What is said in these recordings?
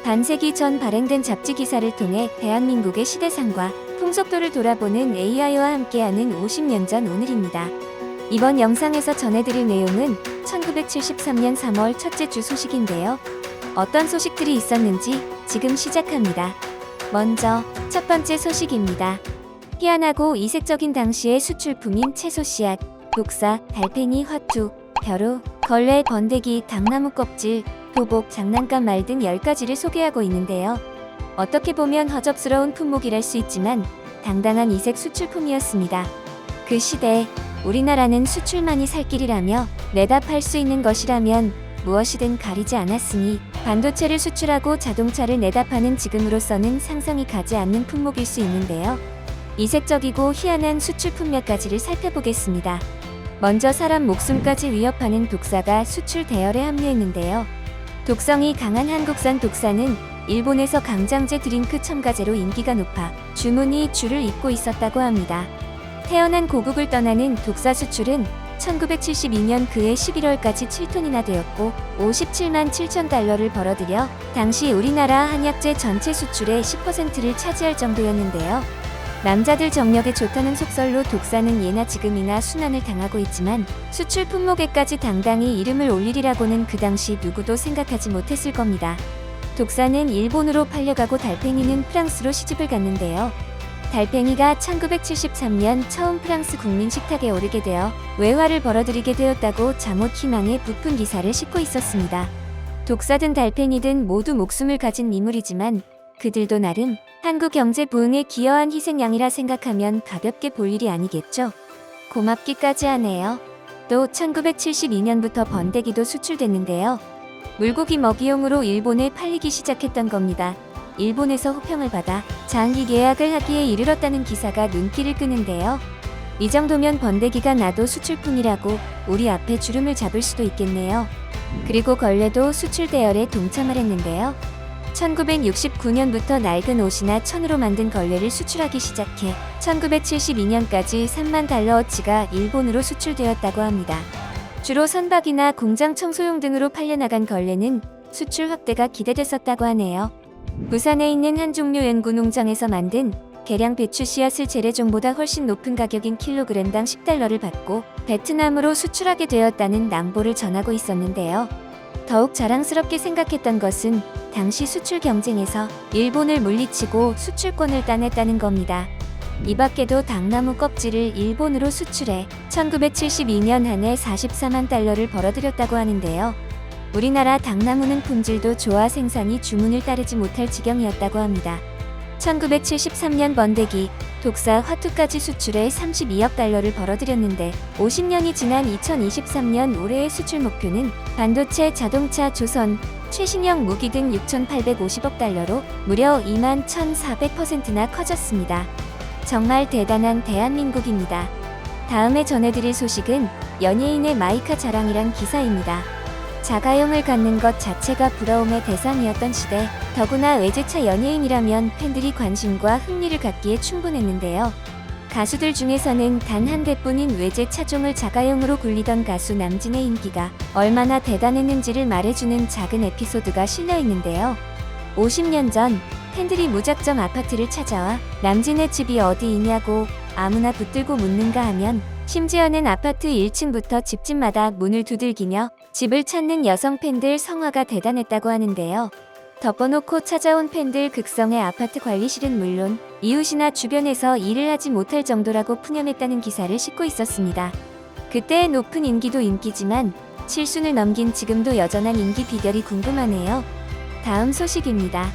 반세기 전 발행된 잡지 기사를 통해 대한민국의 시대상과 풍속도를 돌아보는 AI와 함께하는 50년 전 오늘입니다. 이번 영상에서 전해드릴 내용은 1973년 3월 첫째 주 소식인데요. 어떤 소식들이 있었는지 지금 시작합니다. 먼저 첫 번째 소식입니다. 희한하고 이색적인 당시의 수출품인 채소 씨앗, 독사, 달팽이, 화투, 벼루, 걸레, 번데기, 당나무 껍질, 도복, 장난감 말 등 10가지를 소개하고 있는데요. 어떻게 보면 허접스러운 품목이랄 수 있지만 당당한 이색 수출품이었습니다. 그 시대 우리나라는 수출만이 살 길이라며 내다 팔 수 있는 것이라면 무엇이든 가리지 않았으니 반도체를 수출하고 자동차를 내다 파는 지금으로서는 상상이 가지 않는 품목일 수 있는데요. 이색적이고 희한한 수출품 몇 가지를 살펴보겠습니다. 먼저 사람 목숨까지 위협하는 독사가 수출 대열에 합류했는데요. 독성이 강한 한국산 독사는 일본에서 강장제 드링크 첨가제로 인기가 높아 주문이 줄을 잇고 있었다고 합니다. 태어난 고국을 떠나는 독사 수출은 1972년 그해 11월까지 7톤이나 되었고 57만 7천 달러를 벌어들여 당시 우리나라 한약재 전체 수출의 10%를 차지할 정도였는데요. 남자들 정력에 좋다는 속설로 독사는 예나 지금이나 순환을 당하고 있지만 수출 품목에까지 당당히 이름을 올리리라고는 그 당시 누구도 생각하지 못했을 겁니다. 독사는 일본으로 팔려가고 달팽이는 프랑스로 시집을 갔는데요. 달팽이가 1973년 처음 프랑스 국민 식탁에 오르게 되어 외화를 벌어들이게 되었다고 잠옷 희망에 부푼 기사를 싣고 있었습니다. 독사든 달팽이든 모두 목숨을 가진 미물이지만 그들도 나름 한국 경제 부흥에 기여한 희생양이라 생각하면 가볍게 볼 일이 아니겠죠. 고맙기까지 하네요. 또 1972년부터 번데기도 수출됐는데요. 물고기 먹이용으로 일본에 팔리기 시작했던 겁니다. 일본에서 호평을 받아 장기 계약을 하기에 이르렀다는 기사가 눈길을 끄는데요. 이 정도면 번데기가 나도 수출품이라고 우리 앞에 주름을 잡을 수도 있겠네요. 그리고 걸레도 수출 대열에 동참을 했는데요. 1969년부터 낡은 옷이나 천으로 만든 걸레를 수출하기 시작해 1972년까지 3만 달러어치가 일본으로 수출되었다고 합니다. 주로 선박이나 공장 청소용 등으로 팔려나간 걸레는 수출 확대가 기대됐었다고 하네요. 부산에 있는 한 종류 연구 농장에서 만든 개량 배추 씨앗을 재래종보다 훨씬 높은 가격인 킬로그램당 10달러를 받고 베트남으로 수출하게 되었다는 낭보를 전하고 있었는데요. 더욱 자랑스럽게 생각했던 것은 당시 수출 경쟁에서 일본을 물리치고 수출권을 따냈다는 겁니다. 이 밖에도 당나무 껍질을 일본으로 수출해 1972년 한 해 44만 달러를 벌어들였다고 하는데요. 우리나라 당나무는 품질도 좋아 생산이 주문을 따르지 못할 지경이었다고 합니다. 1973년 번데기, 독사, 화투까지 수출해 32억 달러를 벌어들였는데 50년이 지난 2023년 올해의 수출 목표는 반도체, 자동차, 조선, 최신형 무기 등 6,850억 달러로 무려 2만 1,400%나 커졌습니다. 정말 대단한 대한민국입니다. 다음에 전해드릴 소식은 연예인의 마이카 자랑이란 기사입니다. 자가용을 갖는 것 자체가 부러움의 대상이었던 시대, 더구나 외제차 연예인이라면 팬들이 관심과 흥미를 갖기에 충분했는데요. 가수들 중에서는 단 한 대뿐인 외제 차종을 자가용으로 굴리던 가수 남진의 인기가 얼마나 대단했는지를 말해주는 작은 에피소드가 실려있는데요. 50년 전 팬들이 무작정 아파트를 찾아와 남진의 집이 어디이냐고 아무나 붙들고 묻는가 하면 심지어는 아파트 1층부터 집집마다 문을 두들기며 집을 찾는 여성 팬들 성화가 대단했다고 하는데요. 덮어놓고 찾아온 팬들 극성의 아파트 관리실은 물론 이웃이나 주변에서 일을 하지 못할 정도라고 푸념했다는 기사를 싣고 있었습니다. 그때의 높은 인기도 인기지만 칠순을 넘긴 지금도 여전한 인기 비결이 궁금하네요. 다음 소식입니다.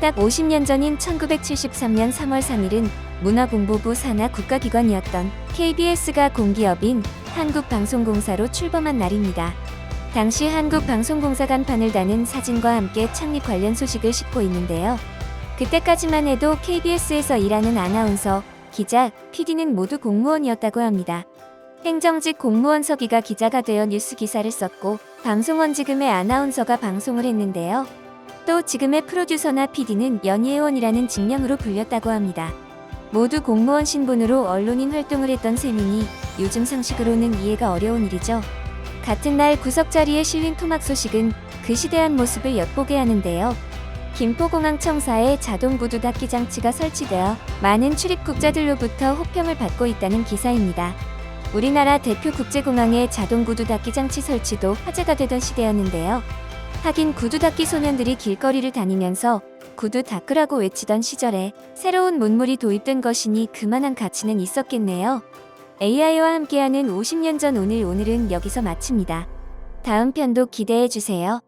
딱 50년 전인 1973년 3월 3일은 문화공보부 산하 국가기관이었던 KBS가 공기업인 한국방송공사로 출범한 날입니다. 당시 한국방송공사 간판을 다는 사진과 함께 창립 관련 소식을 싣고 있는데요. 그때까지만 해도 KBS에서 일하는 아나운서, 기자, PD는 모두 공무원이었다고 합니다. 행정직 공무원 서기가 기자가 되어 뉴스 기사를 썼고 방송원 지금의 아나운서가 방송을 했는데요. 또 지금의 프로듀서나 PD는 연예원이라는 직명으로 불렸다고 합니다. 모두 공무원 신분으로 언론인 활동을 했던 셈이니 요즘 상식으로는 이해가 어려운 일이죠. 같은 날 구석자리에 실린 토막 소식은 그 시대한 모습을 엿보게 하는데요. 김포공항 청사에 자동 구두 닫기 장치가 설치되어 많은 출입국자들로부터 호평을 받고 있다는 기사입니다. 우리나라 대표 국제공항에 자동 구두 닫기 장치 설치도 화제가 되던 시대였는데요. 하긴 구두 닫기 소년들이 길거리를 다니면서 구두 닦으라고 외치던 시절에 새로운 문물이 도입된 것이니 그만한 가치는 있었겠네요. AI와 함께하는 50년 전 오늘은 여기서 마칩니다. 다음 편도 기대해주세요.